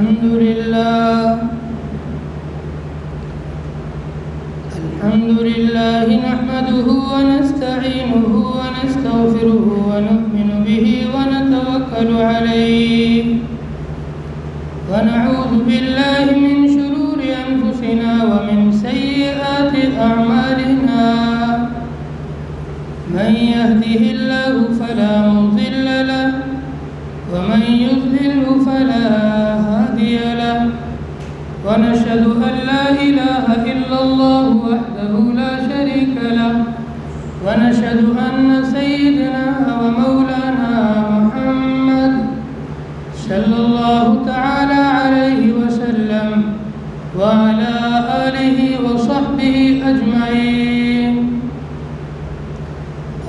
الحمد لله نحمده ونستعينه ونستغفره ونؤمن به ونتوكل عليه ونعوذ بالله من شرور أنفسنا ومن سيئات أعمالنا من يهده الله فلا مضل له ومن يضلله فلا هادي له ونشهد أن لا إله إلا الله وحده لا شريك له ونشهد أن سيدنا ومولانا محمد صلى الله تعالى عليه وسلم وعلى آله وصحبه أجمعين.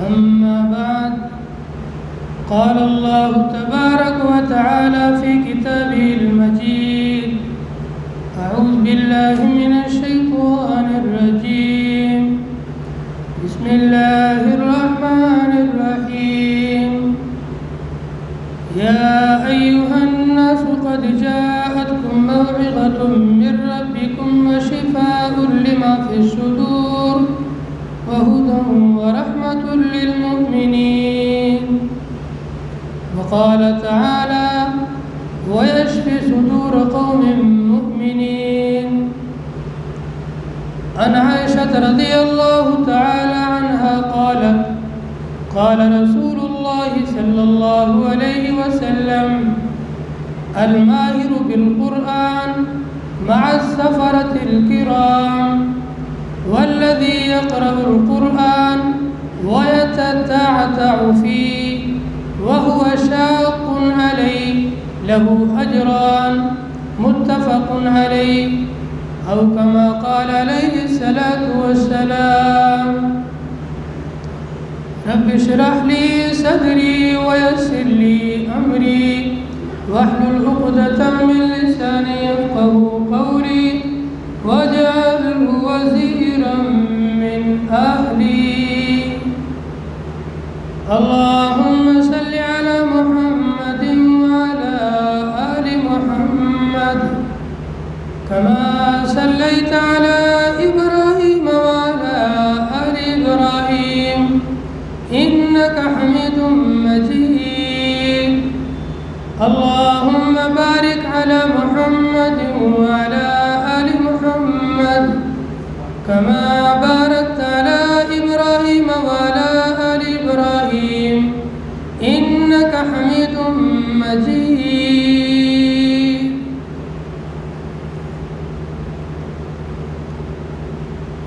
أما بعد، قال الله تبارك وتعالى في كتابه المجيد: أعوذ بالله من الشيطان الرجيم، بسم الله الرحمن الرحيم. يا أيها الناس قد جاءتكم موعظة من ربكم وشفاء لما في الصدور وهدى ورحمة للمؤمنين. وقال تعالى: ويشفي صدور قوم مؤمنين. عن عائشة رضي الله تعالى عنها قالت: قال رسول الله صلى الله عليه وسلم: الماهر بالقرآن مع السفرة الكرام، والذي يقرأ القرآن ويتتعتع فيه وهو شاق عليه له أجران، متفق عليه، أو كما قال عليه الصلاة والسلام. رب اشرح لي صدري ويسر لي أمري واحلل عقدة من لساني يفقهوا قولي واجعله وزيرا من أهلي. اللهم صل على محمد وعلى آل محمد كما صليت على إبراهيم وعلى آل إبراهيم إنك حميد مجيد. اللهم بارك على محمد وعلى آل محمد كما باركت على إبراهيم وعلى آل إبراهيم إنك حميد مجيد.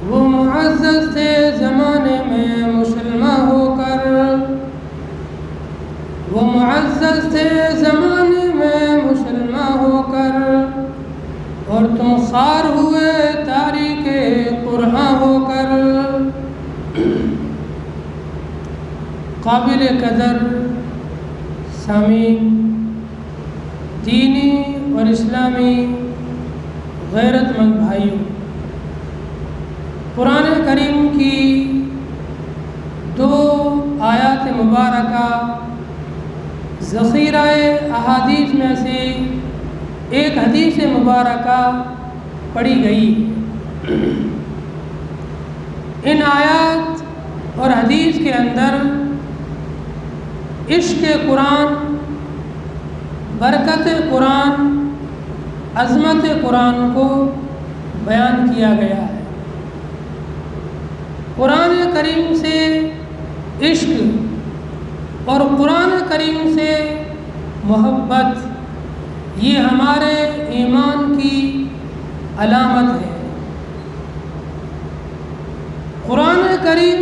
وہ معزز تھے زمانے میں مسلمان ہو کر، وہ معزز تھے زمانے میں مسلمان ہو کر، اور تم خوار ہوئے تاریخ قرآن ہو کر. قابل قدر سامعین، دینی اور اسلامی غیرت مند بھائیوں، قرآن کریم کی دو آیات مبارکہ ذخیرہ احادیث میں سے ایک حدیث مبارکہ پڑھی گئی. ان آیات اور حدیث کے اندر عشق قرآن، برکت قرآن، عظمت قرآن کو بیان کیا گیا ہے. قرآن کریم سے عشق اور قرآن کریم سے محبت، یہ ہمارے ایمان کی علامت ہے. قرآن کریم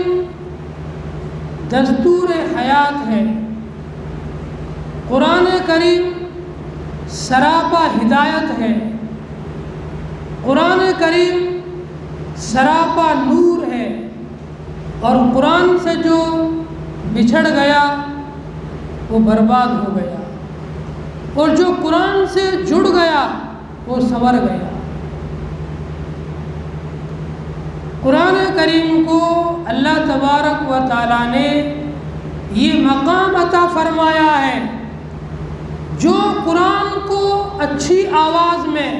دستور حیات ہے. قرآن کریم سراپا ہدایت ہے. قرآن کریم سراپا نور ہے. اور قرآن سے جو بچھڑ گیا وہ برباد ہو گیا، اور جو قرآن سے جڑ گیا وہ سنور گیا. قرآن کریم کو اللہ تبارک و تعالیٰ نے یہ مقام عطا فرمایا ہے جو قرآن کو اچھی آواز میں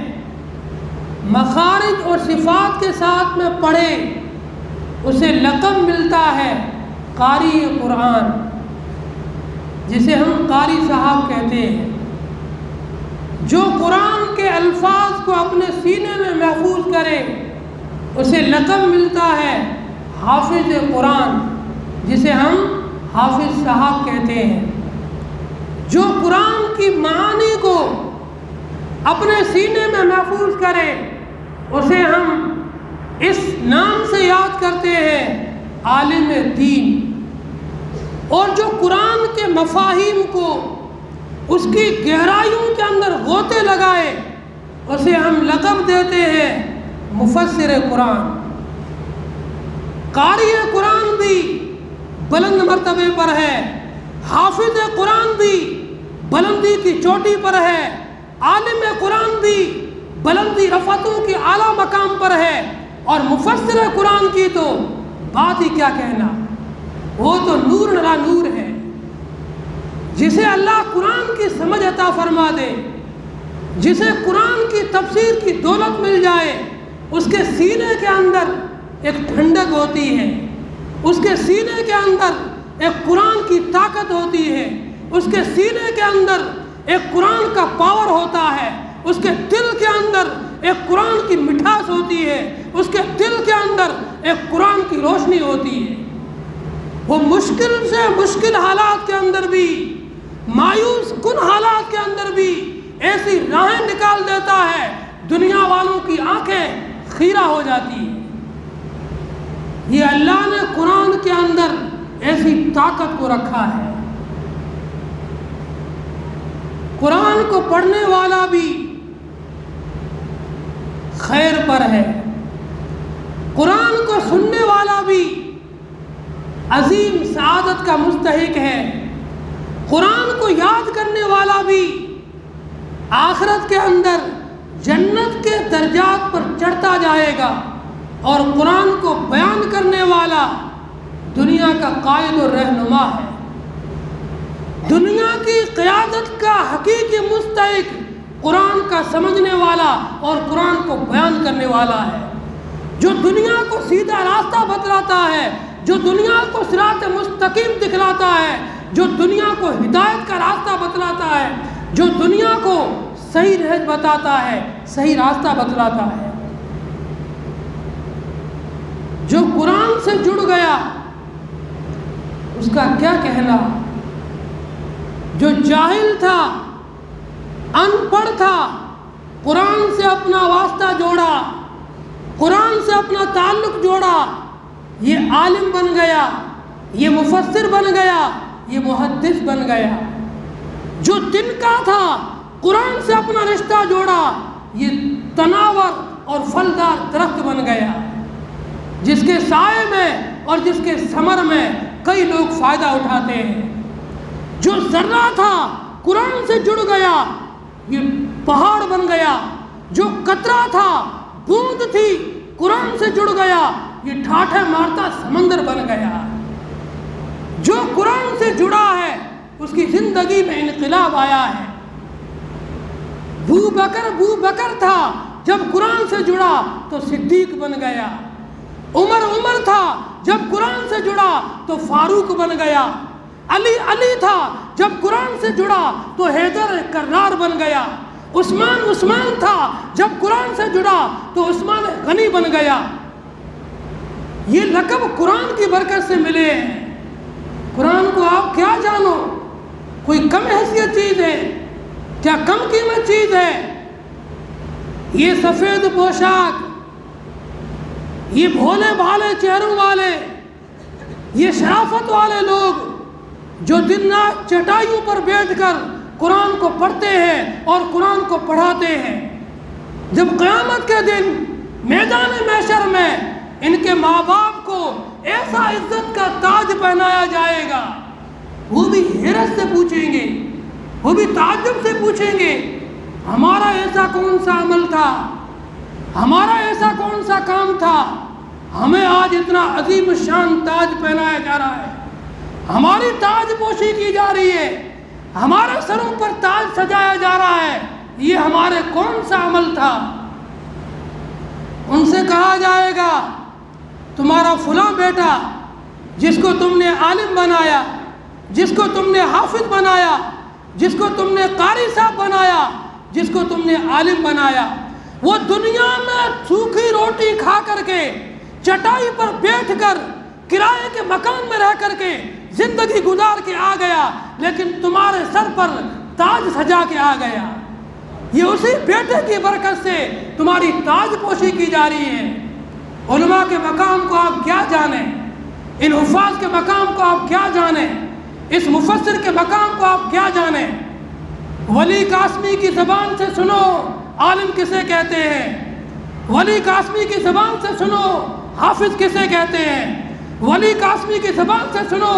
مخارج اور صفات کے ساتھ میں پڑھے اسے لقب ملتا ہے قاری قرآن، جسے ہم قاری صاحب کہتے ہیں۔ جو قرآن کے الفاظ کو اپنے سینے میں محفوظ کرے اسے لقب ملتا ہے حافظ قرآن، جسے ہم حافظ صاحب کہتے ہیں۔ جو قرآن کی معانی کو اپنے سینے میں محفوظ کرے اسے ہم اس نام سے یاد کرتے ہیں عالم دین۔ اور جو قرآن کے مفاہیم کو اس کی گہرائیوں کے اندر غوطے لگائے اسے ہم لقب دیتے ہیں مفسر قرآن۔ قاری قرآن بھی بلند مرتبے پر ہے، حافظ قرآن بھی بلندی کی چوٹی پر ہے، عالم قرآن بھی بلندی رفتوں کی اعلیٰ مقام پر ہے، اور مفسر قرآن کی تو بات ہی کیا کہنا، وہ تو نور نرا نور ہے۔ جسے اللہ قرآن کی سمجھ عطا فرما دے، جسے قرآن کی تفسیر کی دولت مل جائے، اس کے سینے کے اندر ایک ٹھنڈک ہوتی ہے، اس کے سینے کے اندر ایک قرآن کی طاقت ہوتی ہے، اس کے سینے کے اندر ایک قرآن کا پاور ہوتا ہے، اس کے دل کے اندر ایک قرآن کی مٹھاس ہوتی ہے، اس کے دل کے اندر ایک قرآن کی روشنی ہوتی ہے۔ وہ مشکل سے مشکل حالات کے اندر بھی، مایوس کن حالات کے اندر بھی ایسی راہیں نکال دیتا ہے دنیا والوں کی آنکھیں خیرہ ہو جاتی ہیں۔ یہ اللہ نے قرآن کے اندر ایسی طاقت کو رکھا ہے۔ قرآن کو پڑھنے والا بھی خیر پر ہے، قرآن کو سننے والا بھی عظیم سعادت کا مستحق ہے، قرآن کو یاد کرنے والا بھی آخرت کے اندر جنت کے درجات پر چڑھتا جائے گا، اور قرآن کو بیان کرنے والا دنیا کا قائد و رہنما ہے۔ دنیا کی قیادت کا حقیقی مستحق قرآن کا سمجھنے والا اور قرآن کو بیان کرنے والا ہے، جو دنیا کو سیدھا راستہ بتلاتا ہے، جو دنیا کو صراط مستقیم دکھلاتا ہے، جو دنیا کو ہدایت کا راستہ بتلاتا ہے، جو دنیا کو صحیح راہ بتاتا ہے، صحیح راستہ بتلاتا ہے۔ جو قرآن سے جڑ گیا اس کا کیا کہنا، جو جاہل تھا، ان پڑھ تھا، قرآن سے اپنا واسطہ جوڑا، قرآن سے اپنا تعلق جوڑا، یہ عالم بن گیا، یہ مفسر بن گیا، یہ محدث بن گیا۔ جو دن کا تھا، قرآن سے اپنا رشتہ جوڑا، یہ تناور اور پھلدار درخت بن گیا، جس کے سائے میں اور جس کے ثمر میں کئی لوگ فائدہ اٹھاتے ہیں۔ جو ذرہ تھا قرآن سے جڑ گیا، یہ پہاڑ بن گیا۔ جو قطرہ تھا، بوند تھی، قرآن سے جڑ گیا، یہ ٹھاٹھے مارتا سمندر بن گیا۔ جو قرآن سے جڑا ہے اس کی زندگی میں انقلاب آیا ہے۔ بو بکر تھا، جب قرآن سے جڑا تو صدیق بن گیا۔ عمر تھا، جب قرآن سے جڑا تو فاروق بن گیا۔ علی تھا، جب قرآن سے جڑا تو حیدر کرار بن گیا۔ عثمان تھا، جب قرآن سے جڑا تو عثمان غنی بن گیا۔ یہ لقب قرآن کی برکت سے ملے ہیں۔ قرآن کو آپ کیا جانو، کوئی کم حیثیت چیز ہے کیا، کم قیمت چیز ہے؟ یہ سفید پوشاک، یہ بھولے بھالے چہروں والے، یہ شرافت والے لوگ جو دن رات چٹائیوں پر بیٹھ کر قرآن کو پڑھتے ہیں اور قرآن کو پڑھاتے ہیں، جب قیامت کے دن میدان محشر میں ان کے ماں باپ کو ایسا عزت کا تاج پہنایا جائے گا، وہ بھی حیرت سے پوچھیں گے، وہ بھی تعجب سے پوچھیں گے، ہمارا ایسا کون سا عمل تھا، ہمارا ایسا کون سا کام تھا، ہمیں آج اتنا عظیم شان تاج پہنایا جا رہا ہے، ہماری تاج پوشی کی جا رہی ہے۔ ہمارے سروں پر تاج سجایا جا رہا ہے، یہ ہمارے کون سا عمل تھا؟ ان سے کہا جائے گا تمہارا فلاں بیٹا جس کو تم نے عالم بنایا، جس کو تم نے حافظ بنایا، جس کو تم نے قاری صاحب بنایا، جس کو تم نے عالم بنایا، وہ دنیا میں سوکھی روٹی کھا کر کے، چٹائی پر بیٹھ کر، کرائے کے مکان میں رہ کر کے زندگی گزار کے آ گیا، لیکن تمہارے سر پر تاج سجا کے آ گیا۔ یہ اسی بیٹے کی برکت سے تمہاری تاج پوشی کی جا رہی ہے۔ علماء کے مقام کو آپ کیا جانیں، ان حفاظ کے مقام کو آپ کیا جانیں، اس مفسر کے مقام کو آپ کیا جانیں؟ ولی قاسمی کی زبان سے سنو عالم کسے کہتے ہیں، ولی قاسمی کی زبان سے سنو حافظ کسے کہتے ہیں، ولی قاسمی کی زبان سے سنو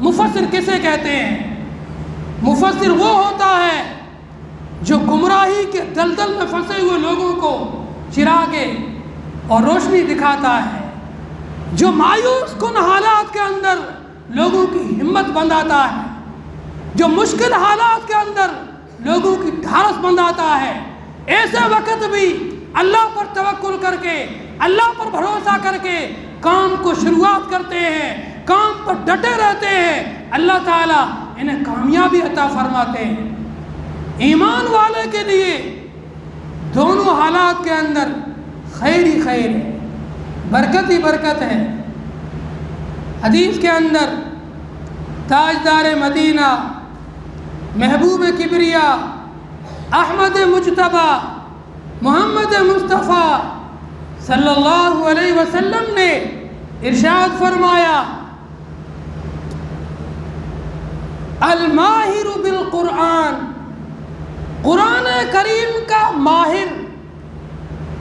مفسر کسے کہتے ہیں۔ مفسر وہ ہوتا ہے جو گمراہی کے دلدل میں پھنسے ہوئے لوگوں کو چراغے اور روشنی دکھاتا ہے، جو مایوس کن حالات کے اندر لوگوں کی ہمت بندھاتا ہے، جو مشکل حالات کے اندر لوگوں کی ڈھارس بندھاتا ہے۔ ایسے وقت بھی اللہ پر توکل کر کے، اللہ پر بھروسہ کر کے کام کو شروعات کرتے ہیں، کام پر ڈٹے رہتے ہیں، اللہ تعالیٰ انہیں کامیابی عطا فرماتے ہیں۔ ایمان والے کے لیے دونوں حالات کے اندر خیر ہی خیر ہے، برکت ہی برکت ہے۔ حدیث کے اندر تاجدار مدینہ، محبوب کبریا، احمد مجتبی، محمد مصطفیٰ صلی اللہ علیہ وسلم نے ارشاد فرمایا، الماہر بالقرآن، قرآن کریم کا ماہر،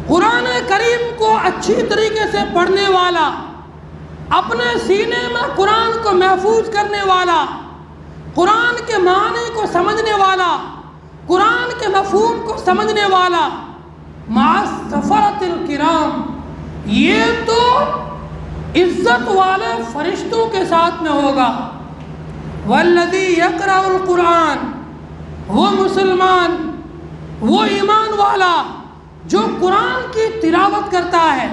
قرآن کریم کو اچھی طریقے سے پڑھنے والا، اپنے سینے میں قرآن کو محفوظ کرنے والا، قرآن کے معنی کو سمجھنے والا، قرآن کے مفہوم کو سمجھنے والا، مع السفرۃ الکرام، یہ تو عزت والے فرشتوں کے ساتھ میں ہوگا۔ والذی یقرأ القرآن، وہ مسلمان، وہ ایمان والا جو قرآن کی تلاوت کرتا ہے،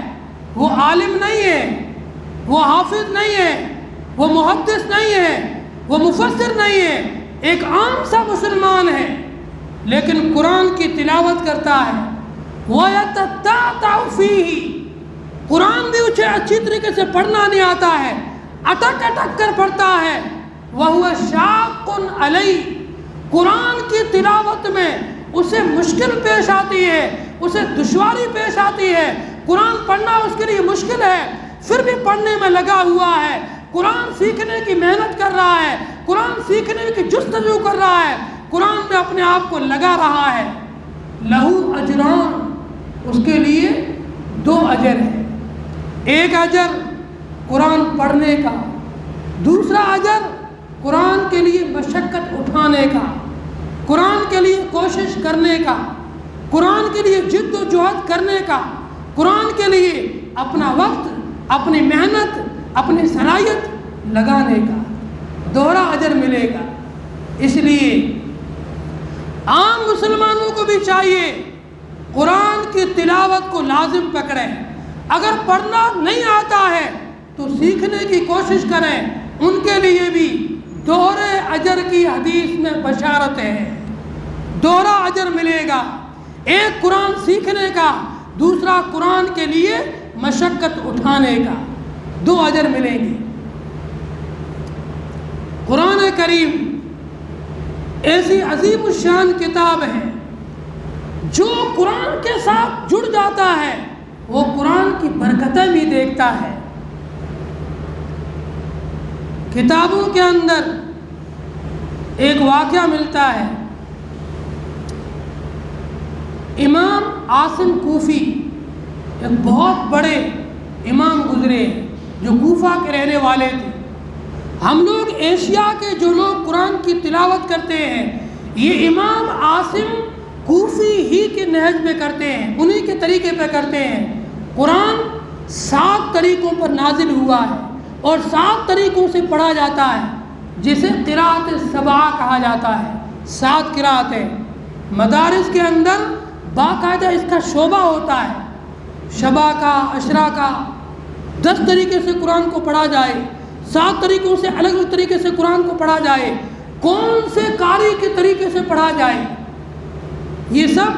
وہ عالم نہیں ہے، وہ حافظ نہیں ہے، وہ محدث نہیں ہے، وہ مفسر نہیں ہے، ایک عام سا مسلمان ہے، لیکن قرآن کی تلاوت کرتا ہے۔ وَيَتَتَّعْتَعُ فِيهِ، قرآن بھی اسے اچھی طریقے سے پڑھنا نہیں آتا ہے، اٹک اٹک کر پڑھتا ہے۔ وَهُوَ شَاقٌ عَلَيْهِ، قرآن کی تلاوت میں اسے مشکل پیش آتی ہے، اسے دشواری پیش آتی ہے، قرآن پڑھنا اس کے لیے مشکل ہے، پھر بھی پڑھنے میں لگا ہوا ہے، قرآن سیکھنے کی محنت کر رہا ہے، قرآن سیکھنے کی جستجو کر رہا ہے، قرآن میں اپنے آپ کو لگا رہا ہے۔ لہو اجران، اس کے لیے 2 اجر ہیں، ایک اجر قرآن پڑھنے کا، دوسرا اجر قرآن کے لیے مشقت اٹھانے کا، قرآن کے لیے کوشش کرنے کا، قرآن کے لیے جد و جہد کرنے کا، قرآن کے لیے اپنا وقت، اپنی محنت، اپنی صلاحیت لگانے کا دوہرا اجر ملے گا۔ اس لیے عام مسلمانوں کو بھی چاہیے قرآن کی تلاوت کو لازم پکڑیں، اگر پڑھنا نہیں آتا ہے تو سیکھنے کی کوشش کریں، ان کے لیے بھی دوہرے اجر کی حدیث میں بشارت ہے، دوہرا اجر ملے گا، ایک قرآن سیکھنے کا، دوسرا قرآن کے لیے مشقت اٹھانے کا، 2 اجر ملیں گے۔ قرآن کریم ایسی عظیم الشان کتاب ہے، جو قرآن کے ساتھ جڑ جاتا ہے وہ قرآن کی برکتیں بھی دیکھتا ہے۔ کتابوں کے اندر ایک واقعہ ملتا ہے، امام عاصم کوفی ایک بہت بڑے امام گزرے جو کوفہ کے رہنے والے تھے۔ ہم لوگ ایشیا کے جو لوگ قرآن کی تلاوت کرتے ہیں، یہ امام عاصم کوفی ہی کے نہج میں کرتے ہیں، انہی کے طریقے پہ کرتے ہیں۔ قرآن 7 طریقوں پر نازل ہوا ہے اور 7 طریقوں سے پڑھا جاتا ہے، جسے قراءت سبعہ کہا جاتا ہے۔ 7 قراءت ہے۔ مدارس کے اندر باقاعدہ اس کا شعبہ ہوتا ہے، شبا کا، عشرہ کا، 10 طریقے سے قرآن کو پڑھا جائے، 7 طریقوں سے الگ الگ طریقے سے قرآن کو پڑھا جائے، کون سے قاری کے طریقے سے پڑھا جائے، یہ سب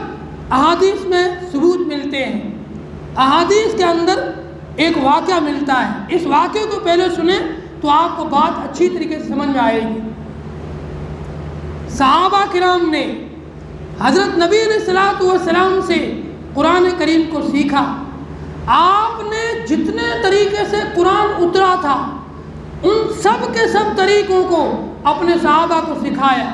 احادیث میں ثبوت ملتے ہیں۔ احادیث کے اندر ایک واقعہ ملتا ہے، اس واقعے کو پہلے سنیں تو آپ کو بات اچھی طریقے سے سمجھ میں آئے گی۔ صحابہ کرام نے حضرت نبی علیہ الصلوۃ والسلام سے قرآن کریم کو سیکھا۔ آپ نے جتنے طریقے سے قرآن اترا تھا ان سب کے سب طریقوں کو اپنے صحابہ کو سکھایا۔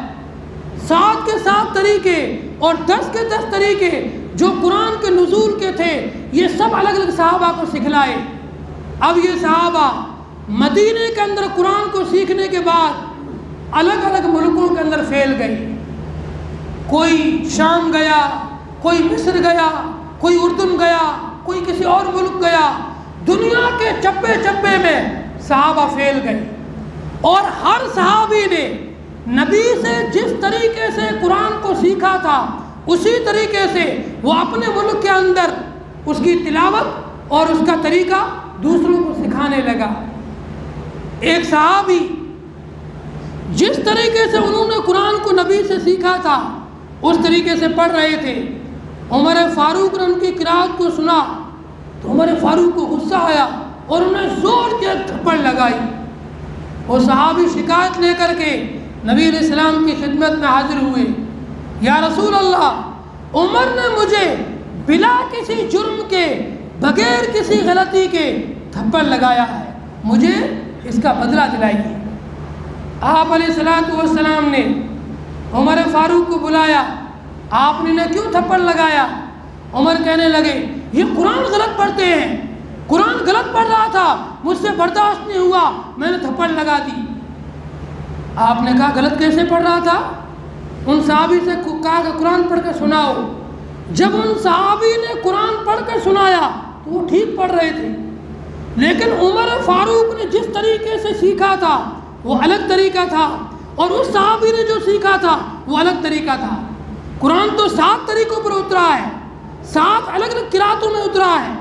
7 کے 7 طریقے اور 10 کے 10 طریقے جو قرآن کے نزول کے تھے یہ سب الگ الگ صحابہ کو سکھلائے۔ اب یہ صحابہ مدینے کے اندر قرآن کو سیکھنے کے بعد الگ الگ ملکوں کے اندر پھیل گئے، کوئی شام گیا، کوئی مصر گیا، کوئی اردن گیا، کوئی کسی اور ملک گیا، دنیا کے چپے چپے میں صحابہ پھیل گئے، اور ہر صحابی نے نبی سے جس طریقے سے قرآن کو سیکھا تھا اسی طریقے سے وہ اپنے ملک کے اندر اس کی تلاوت اور اس کا طریقہ دوسروں کو سکھانے لگا۔ ایک صحابی جس طریقے سے انہوں نے قرآن کو نبی سے سیکھا تھا اس طریقے سے پڑھ رہے تھے۔ عمر فاروق نے ان کی قرأت کو سنا تو عمر فاروق کو غصہ آیا اور انہیں زور کے تھپڑ لگائی۔ وہ صحابی شکایت لے کر کے نبی علیہ السلام کی خدمت میں حاضر ہوئے، یا رسول اللہ، عمر نے مجھے بلا کسی جرم کے، بغیر کسی غلطی کے تھپڑ لگایا ہے، مجھے اس کا بدلہ دلائیے۔ آپ علیہ السلام نے عمر فاروق کو بلایا، آپ نے انہیں کیوں تھپڑ لگایا؟ عمر کہنے لگے یہ قرآن غلط پڑھتے ہیں، قرآن غلط پڑھ رہا تھا، مجھ سے برداشت نہیں ہوا، میں نے تھپڑ لگا دی۔ آپ نے کہا غلط کیسے پڑھ رہا تھا؟ ان صحابی سے کہا کہ قرآن پڑھ کے سناؤ۔ جب ان صحابی نے قرآن پڑھ کر سنایا تو وہ ٹھیک پڑھ رہے تھے، لیکن عمر فاروق نے جس طریقے سے سیکھا تھا وہ الگ طریقہ تھا، اور اس صحابی نے جو سیکھا تھا وہ الگ طریقہ تھا۔ قرآن تو 7 طریقوں پر اترا ہے، 7 الگ الگ قرأتوں میں اترا ہے،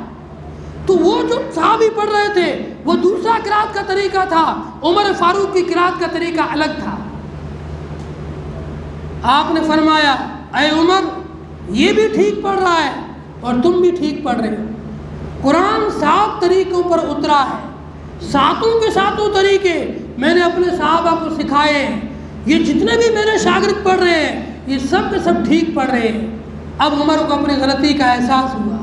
تو وہ جو صحابی پڑھ رہے تھے وہ دوسرا قرأت کا طریقہ تھا، عمر فاروق کی قرأت کا طریقہ الگ تھا۔ آپ نے فرمایا اے عمر، یہ بھی ٹھیک پڑھ رہا ہے اور تم بھی ٹھیک پڑھ رہے ہو۔ قرآن 7 طریقوں پر اترا ہے، 7 کے 7 طریقے میں نے اپنے صحابہ کو سکھائے ہیں، یہ جتنے بھی میرے شاگرد پڑھ رہے ہیں یہ سب کے سب ٹھیک پڑھ رہے ہیں۔ اب عمر کو اپنی غلطی کا احساس ہوا،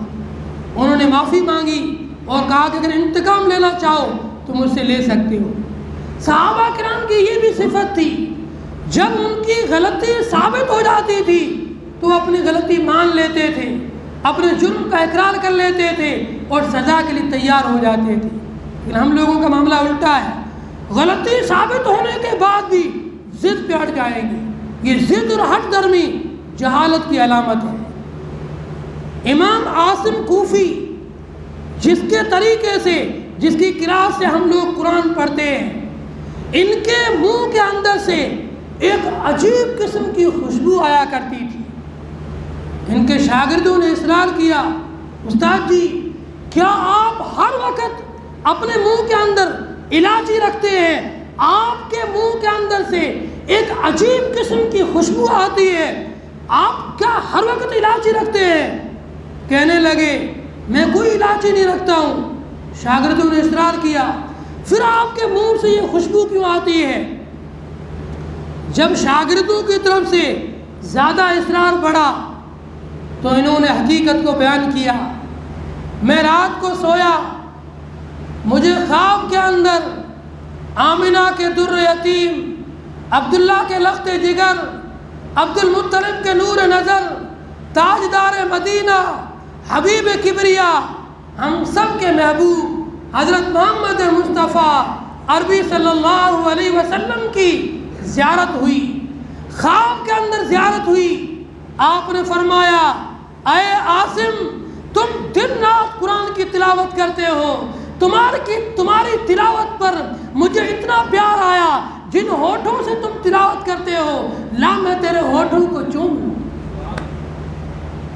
انہوں نے معافی مانگی اور کہا کہ اگر انتقام لینا چاہو تو مجھ سے لے سکتے ہو۔ صحابہ کرام کی یہ بھی صفت تھی، جب ان کی غلطی ثابت ہو جاتی تھی تو اپنی غلطی مان لیتے تھے، اپنے جرم کا اقرار کر لیتے تھے اور سزا کے لیے تیار ہو جاتے تھے۔ لیکن ہم لوگوں کا معاملہ الٹا ہے، غلطی ثابت ہونے کے بعد بھی ضد پہ اڑ جائیں گے، یہ ضد اور ہٹ درمی جہالت کی علامت ہے۔ امام عاصم کوفی جس کے طریقے سے، جس کی قرأت سے ہم لوگ قرآن پڑھتے ہیں، ان کے منہ کے اندر سے ایک عجیب قسم کی خوشبو آیا کرتی تھی۔ ان کے شاگردوں نے اصرار کیا، استاد جی کیا آپ ہر وقت اپنے منہ کے اندر الائچی رکھتے ہیں؟ آپ کے منہ کے اندر سے ایک عجیب قسم کی خوشبو آتی ہے، آپ کیا ہر وقت الائچی رکھتے ہیں؟ کہنے لگے میں کوئی الائچی نہیں رکھتا ہوں۔ شاگردوں نے اصرار کیا، پھر آپ کے منہ سے یہ خوشبو کیوں آتی ہے؟ جب شاگردوں کی طرف سے زیادہ اصرار بڑھا تو انہوں نے حقیقت کو بیان کیا۔ میں رات کو سویا، مجھے خواب کے اندر آمنہ کے در یتیم، عبداللہ کے لخت جگر، عبد المطلب کے نور نظر، تاجدار مدینہ، حبیب کبریا، ہم سب کے محبوب حضرت محمد مصطفیٰ عربی صلی اللہ علیہ وسلم کی زیارت ہوئی۔ خواب کے اندر زیارت ہوئی، آپ نے فرمایا اے عاصم، تم دن رات قرآن کی تلاوت کرتے ہو، تمہاری تلاوت پر مجھے اتنا پیار آیا جن ہونٹوں سے تم تلاوت کرتے ہو، لا میں تیرے ہونٹوں کو چوم لوں۔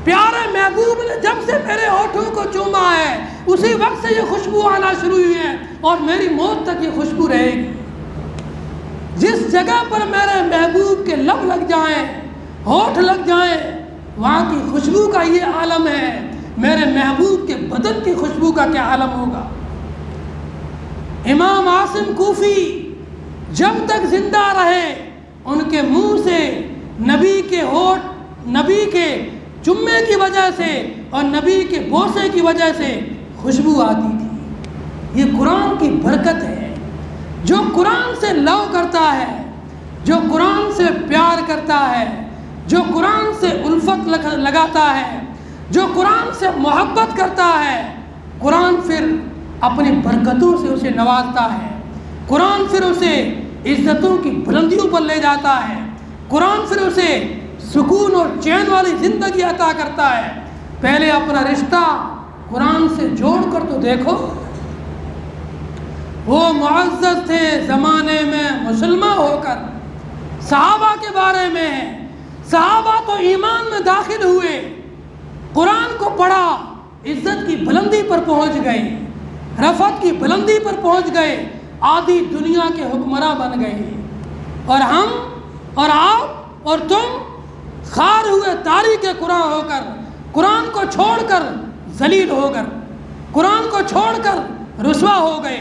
پیارے محبوب نے جب سے میرے ہونٹوں کو چوما ہے اسی وقت سے یہ خوشبو آنا شروع ہوئی ہے اور میری موت تک یہ خوشبو رہے گی۔ جس جگہ پر میرے محبوب کے لب لگ جائیں، ہونٹ لگ جائیں، وہاں کی خوشبو کا یہ عالم ہے، میرے محبوب کے بدن کی خوشبو کا کیا عالم ہوگا۔ امام عاصم کوفی جب تک زندہ رہے ان کے منہ سے نبی کے ہونٹ، نبی کے چمے کی وجہ سے اور نبی کے بوسے کی وجہ سے خوشبو آتی تھی۔ یہ قرآن کی برکت ہے۔ جو قرآن سے لو کرتا ہے، جو قرآن سے پیار کرتا ہے، جو قرآن سے الفت لگاتا ہے، جو قرآن سے محبت کرتا ہے، قرآن پھر اپنی برکتوں سے اسے نوازتا ہے، قرآن پھر اسے عزتوں کی بلندیوں پر لے جاتا ہے، قرآن پھر اسے سکون اور چین والی زندگی عطا کرتا ہے۔ پہلے اپنا رشتہ قرآن سے جوڑ کر تو دیکھو۔ وہ معزز تھے زمانے میں مسلمان ہو کر، صحابہ کے بارے میں ہے، صحابہ تو ایمان میں داخل ہوئے، قرآن کو پڑھا، عزت کی بلندی پر پہنچ گئے، رفعت کی بلندی پر پہنچ گئے، آدھی دنیا کے حکمراں بن گئے، اور ہم اور آپ اور تم خار ہوئے تاریخ قرآن ہو کر، قرآن کو چھوڑ کر ذلیل ہو کر، قرآن کو چھوڑ کر رسوا ہو گئے،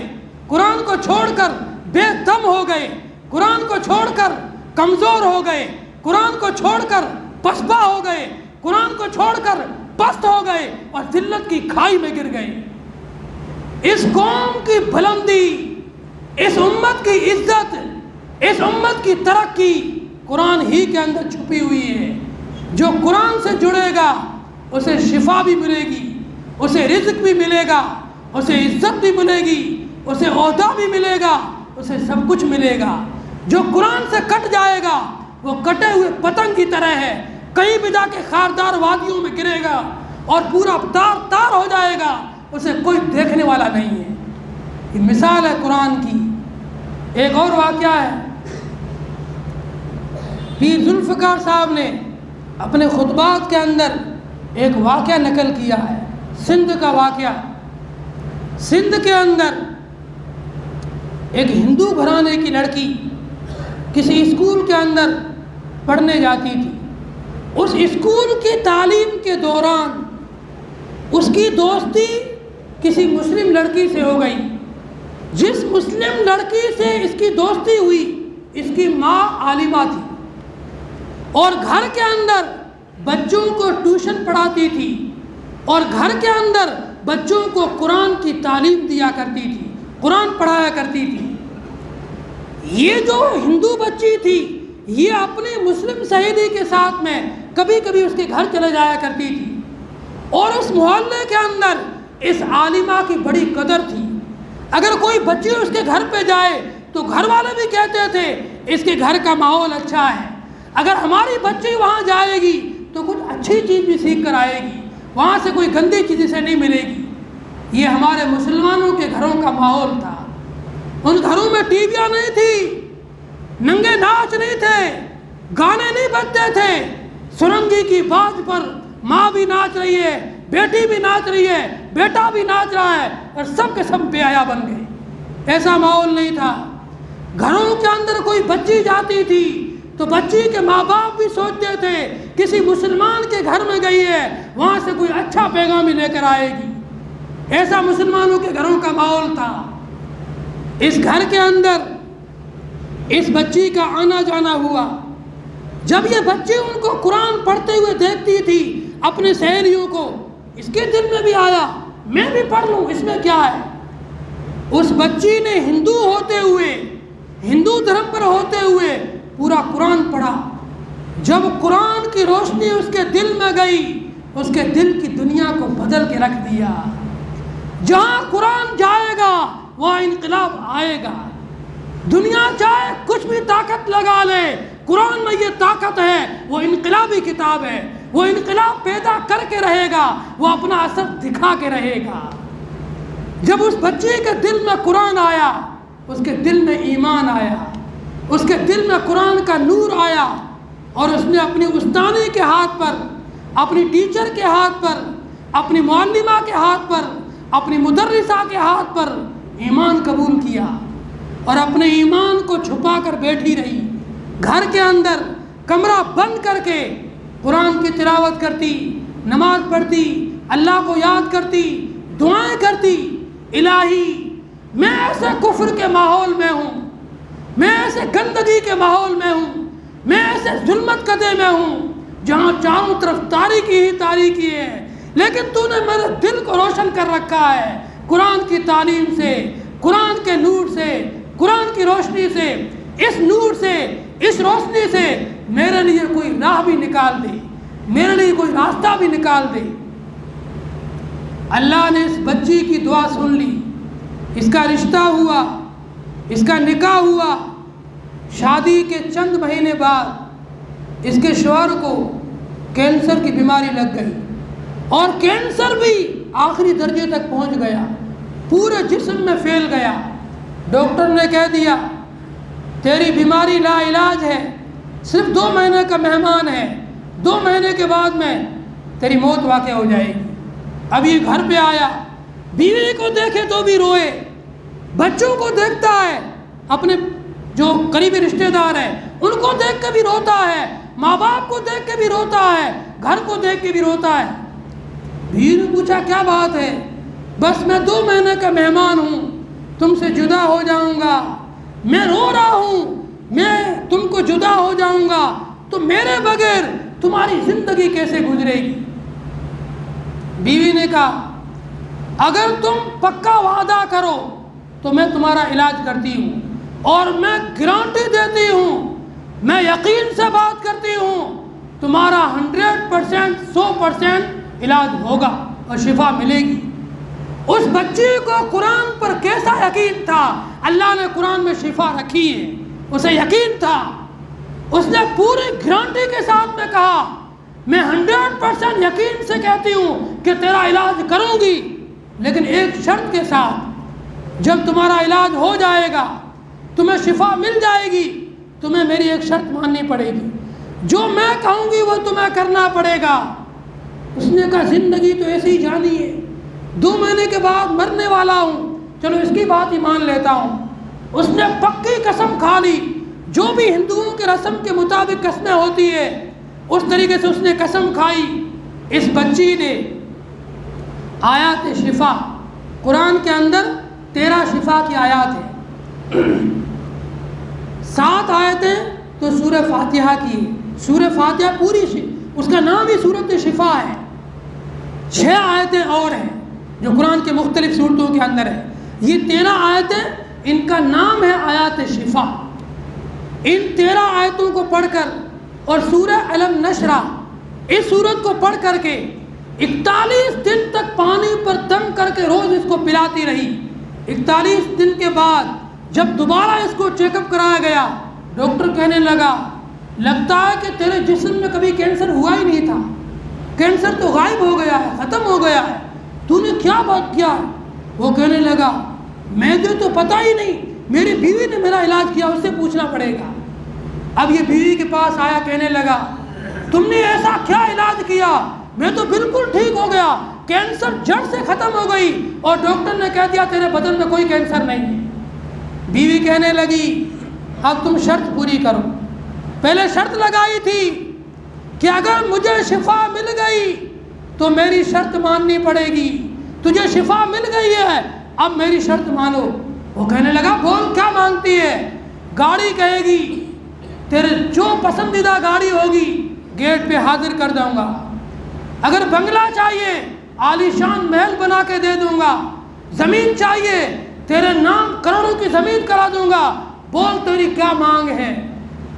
قرآن کو چھوڑ کر بے دم ہو گئے، قرآن کو چھوڑ کر کمزور ہو گئے، قرآن کو چھوڑ کر پسپا ہو گئے، قرآن کو چھوڑ کر پست ہو گئے اور ذلت کی کھائی میں گر گئے۔ اس قوم کی بلندی، اس امت کی عزت، اس امت کی ترقی قرآن ہی کے اندر چھپی ہوئی ہے۔ جو قرآن سے جڑے گا اسے شفا بھی ملے گی، اسے رزق بھی ملے گا، اسے عزت بھی ملے گی، اسے عہدہ بھی ملے گا، اسے سب کچھ ملے گا۔ جو قرآن سے کٹ جائے گا وہ کٹے ہوئے پتنگ کی طرح ہے، کہیں بھی جا کے خاردار وادیوں میں گرے گا اور پورا تار ہو جائے گا، اسے کوئی دیکھنے والا نہیں ہے۔ یہ مثال ہے قرآن کی۔ ایک اور واقعہ ہے، پیر ذوالفقار صاحب نے اپنے خطبات کے اندر ایک واقعہ نقل کیا ہے، سندھ کا واقعہ۔ سندھ کے اندر ایک ہندو گھرانے کی لڑکی کسی اسکول کے اندر پڑھنے جاتی تھی۔ اس اسکول کی تعلیم کے دوران اس کی دوستی کسی مسلم لڑکی سے ہو گئی۔ جس مسلم لڑکی سے اس کی دوستی ہوئی اس کی ماں عالمہ تھی اور گھر کے اندر بچوں کو ٹیوشن پڑھاتی تھی اور گھر کے اندر بچوں کو قرآن کی تعلیم دیا کرتی تھی، قرآن پڑھایا کرتی تھی۔ یہ جو ہندو بچی تھی یہ اپنی مسلم سہیلی کے ساتھ میں کبھی کبھی اس کے گھر چلے جایا کرتی تھی اور اس محلے کے اندر اس عالمہ کی بڑی قدر تھی۔ اگر کوئی بچی اس کے گھر پہ جائے تو گھر والے بھی کہتے تھے اس کے گھر کا ماحول اچھا ہے، اگر ہماری بچی وہاں جائے گی تو کچھ اچھی چیز بھی سیکھ کر آئے گی، وہاں سے کوئی گندی چیز اسے نہیں ملے گی۔ یہ ہمارے مسلمانوں کے گھروں کا ماحول تھا۔ ان گھروں میں ٹی ویاں نہیں تھی، ننگے ناچ نہیں تھے، گانے نہیں بجتے تھے، سرنگی کی باز پر ماں بھی ناچ رہی ہے، بیٹی بھی ناچ رہی ہے، بیٹا بھی ناچ رہا ہے اور سب کے سب بے حیا بن گئے۔ ایسا ماحول نہیں تھا۔ گھروں کے اندر کوئی بچی جاتی تھی تو بچی کے ماں باپ بھی سوچتے تھے کسی مسلمان کے گھر میں گئی ہے، وہاں سے کوئی اچھا پیغام ہی لے کر آئے گی۔ ایسا مسلمانوں کے گھروں کا ماحول تھا۔ اس گھر کے اندر اس بچی کا آنا جانا ہوا۔ جب یہ بچی ان کو قرآن پڑھتے ہوئے دیکھتی تھی اپنے سہیلیوں کو، اس کے دل میں بھی آیا میں بھی پڑھ لوں، اس میں کیا ہے۔ اس بچی نے ہندو ہوتے ہوئے، ہندو دھرم پر ہوتے ہوئے پورا قرآن پڑھا۔ جب قرآن کی روشنی اس کے دل میں گئی اس کے دل کی دنیا کو بدل کے رکھ دیا۔ جہاں قرآن جائے گا وہاں انقلاب آئے گا۔ دنیا چاہے کچھ بھی طاقت لگا لے، قرآن میں یہ طاقت ہے، وہ انقلابی کتاب ہے، وہ انقلاب پیدا کر کے رہے گا، وہ اپنا اثر دکھا کے رہے گا۔ جب اس بچے کے دل میں قرآن آیا اس کے دل میں ایمان آیا، اس کے دل میں قرآن کا نور آیا اور اس نے اپنی استانی کے ہاتھ پر، اپنی ٹیچر کے ہاتھ پر، اپنی معلمہ کے ہاتھ پر، اپنی مدرسہ کے ہاتھ پر ایمان قبول کیا اور اپنے ایمان کو چھپا کر بیٹھی رہی، گھر کے اندر کمرہ بند کر کے قرآن کی تلاوت کرتی، نماز پڑھتی، اللہ کو یاد کرتی، دعائیں کرتی، الہی میں ایسے کفر کے ماحول میں ہوں، میں ایسے گندگی کے ماحول میں ہوں، میں ایسے ظلمت کدے میں ہوں جہاں چاروں طرف تاریکی ہی تاریکی ہے، لیکن تو نے میرے دل کو روشن کر رکھا ہے قرآن کی تعلیم سے، قرآن کے نور سے، قرآن کی روشنی سے، اس نور سے، اس روشنی سے میرے لیے کوئی راہ بھی نکال دے، میرے لیے کوئی راستہ بھی نکال دے۔ اللہ نے اس بچی کی دعا سن لی، اس کا رشتہ ہوا، اس کا نکاح ہوا۔ شادی کے چند مہینے بعد اس کے شوہر کو کینسر کی بیماری لگ گئی اور کینسر بھی آخری درجے تک پہنچ گیا، پورے جسم میں پھیل گیا۔ ڈاکٹر نے کہہ دیا تیری بیماری لا علاج ہے، صرف 2 مہینے کا مہمان ہے، 2 مہینے کے بعد میں تیری موت واقع ہو جائے گی۔ اب یہ گھر پہ آیا، بیوی کو دیکھے تو بھی روئے، بچوں کو دیکھتا ہے، اپنے جو قریبی رشتہ دار ہیں ان کو دیکھ کے بھی روتا ہے، ماں باپ کو دیکھ کے بھی روتا ہے، گھر کو دیکھ کے بھی روتا ہے۔ بیوی نے پوچھا کیا بات ہے؟ بس میں 2 مہینے کا مہمان ہوں، تم سے جدا ہو جاؤں گا، میں رو رہا ہوں، میں تم کو جدا ہو جاؤں گا تو میرے بغیر تمہاری زندگی کیسے گزرے گی؟ بیوی نے کہا اگر تم پکا وعدہ کرو تو میں تمہارا علاج کرتی ہوں، اور میں گارنٹی دیتی ہوں، میں یقین سے بات کرتی ہوں، تمہارا 100% 100% علاج ہوگا اور شفا ملے گی۔ اس بچی کو قرآن پر کیسا یقین تھا، اللہ نے قرآن میں شفا رکھی ہے، اسے یقین تھا، اس نے پوری گارنٹی کے ساتھ میں کہا میں 100% یقین سے کہتی ہوں کہ تیرا علاج کروں گی، لیکن ایک شرط کے ساتھ، جب تمہارا علاج ہو جائے گا، تمہیں شفا مل جائے گی، تمہیں میری ایک شرط ماننی پڑے گی، جو میں کہوں گی وہ تمہیں کرنا پڑے گا۔ اس نے کہا زندگی تو ایسے ہی جانی ہے، 2 مہینے کے بعد مرنے والا ہوں، چلو اس کی بات ہی مان لیتا ہوں۔ اس نے پکی قسم کھا لی، جو بھی ہندوؤں کے رسم کے مطابق قسمیں ہوتی ہے اس طریقے سے اس نے قسم کھائی۔ اس بچی نے آیات شفا، قرآن کے اندر 13 شفا کی آیات ہیں، 7 آیتیں تو سورہ فاتحہ کی ہے، سورہ فاتحہ پوری اس کا نام ہی سورۃ شفا ہے۔ 6 آیتیں اور ہیں جو قرآن کے مختلف صورتوں کے اندر ہیں، یہ 13 آیتیں ان کا نام ہے آیات شفا۔ ان 13 آیتوں کو پڑھ کر اور سورہ علم نشرہ اس سورت کو پڑھ کر کے 41 دن تک پانی پر دم کر کے روز اس کو پلاتی رہی۔ 41 دن کے بعد جب دوبارہ اس کو چیک اپ کرایا گیا، ڈاکٹر کہنے لگا لگتا ہے کہ تیرے جسم میں کبھی کینسر ہوا ہی نہیں تھا، کینسر تو غائب ہو گیا ہے، ختم ہو گیا ہے، تو نے کیا بات کیا؟ وہ کہنے لگا مجھے تو پتہ ہی نہیں، میری بیوی نے میرا علاج کیا، اس سے پوچھنا پڑے گا۔ اب یہ بیوی کے پاس آیا، کہنے لگا تم نے ایسا کیا علاج کیا، میں تو بالکل ٹھیک ہو گیا، کینسر جڑ سے ختم ہو گئی، اور ڈاکٹر نے کہہ دیا تیرے بدن میں کوئی کینسر نہیں ہے۔ بیوی کہنے لگی اب تم شرط پوری کرو، پہلے شرط لگائی تھی کہ اگر مجھے شفا مل گئی تو میری شرط ماننی پڑے گی، تجھے شفا مل گئی ہے اب میری شرط مانو۔ وہ کہنے لگا بول کیا مانگتی ہے؟ گاڑی کہے گی، تیرے جو پسندیدہ گاڑی ہوگی گیٹ پہ حاضر کر دوں گا، اگر بنگلہ چاہیے عالی شان محل بنا کے دے دوں گا، زمین چاہیے تیرے نام کروڑوں کی زمین کرا دوں گا، بول تیری کیا مانگ ہے؟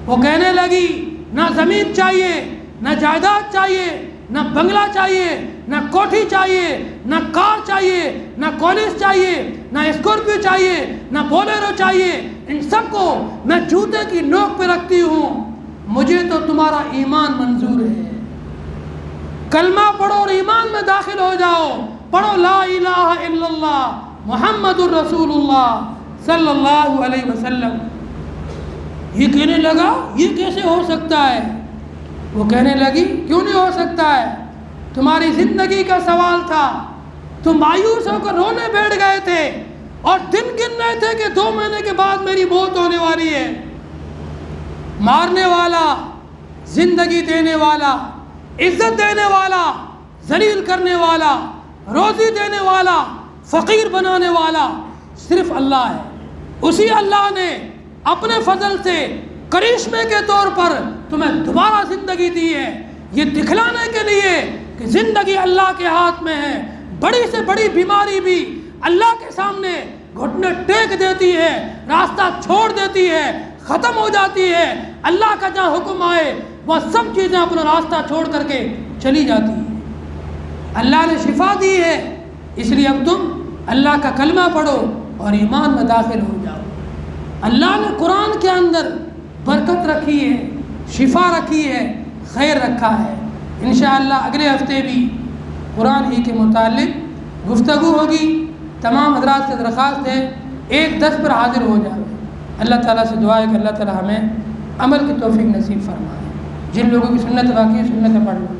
وہ کہنے لگی نہ زمین چاہیے، نہ جائیداد چاہیے، نہ بنگلہ چاہیے، نہ کوٹھی چاہیے، نہ کار چاہیے، نہ کالج چاہیے، نہ اسکارپیو چاہیے، نہ بولیرو چاہیے، ان سب کو میں جوتے کی نوک پہ رکھتی ہوں، مجھے تو تمہارا ایمان منظور ہے۔ کلمہ پڑھو اور ایمان میں داخل ہو جاؤ، پڑھو لا الہ الا اللہ محمد الرسول اللہ صلی اللہ علیہ وسلم۔ یہ کہنے لگا یہ کیسے ہو سکتا ہے؟ وہ کہنے لگی کیوں نہیں ہو سکتا ہے؟ تمہاری زندگی کا سوال تھا، تم مایوس ہو کر رونے بیٹھ گئے تھے اور دن گن رہے تھے کہ 2 مہینے کے بعد میری موت ہونے والی ہے۔ مارنے والا، زندگی دینے والا، عزت دینے والا، ذلیل کرنے والا، روزی دینے والا، فقیر بنانے والا صرف اللہ ہے۔ اسی اللہ نے اپنے فضل سے کرشمے کے طور پر تمہیں دوبارہ زندگی دی ہے، یہ دکھلانے کے لیے کہ زندگی اللہ کے ہاتھ میں ہے۔ بڑی سے بڑی بیماری بھی اللہ کے سامنے گھٹنے ٹیک دیتی ہے، راستہ چھوڑ دیتی ہے، ختم ہو جاتی ہے۔ اللہ کا جہاں حکم آئے وہ سب چیزیں اپنا راستہ چھوڑ کر کے چلی جاتی ہیں۔ اللہ نے شفا دی ہے، اس لیے اب تم اللہ کا کلمہ پڑھو اور ایمان میں داخل ہو جاؤ۔ اللہ نے قرآن کے اندر برکت رکھی ہے، شفا رکھی ہے، خیر رکھا ہے۔ انشاءاللہ اگلے ہفتے بھی قرآن ہی کے متعلق گفتگو ہوگی۔ تمام حضرات سے درخواست ہے 1:10 پر حاضر ہو جائے۔ اللہ تعالیٰ سے دعا ہے کہ اللہ تعالیٰ ہمیں عمل کی توفیق نصیب فرمائے۔ جن لوگوں کی سنت باقی ہے سنت پڑھ لو۔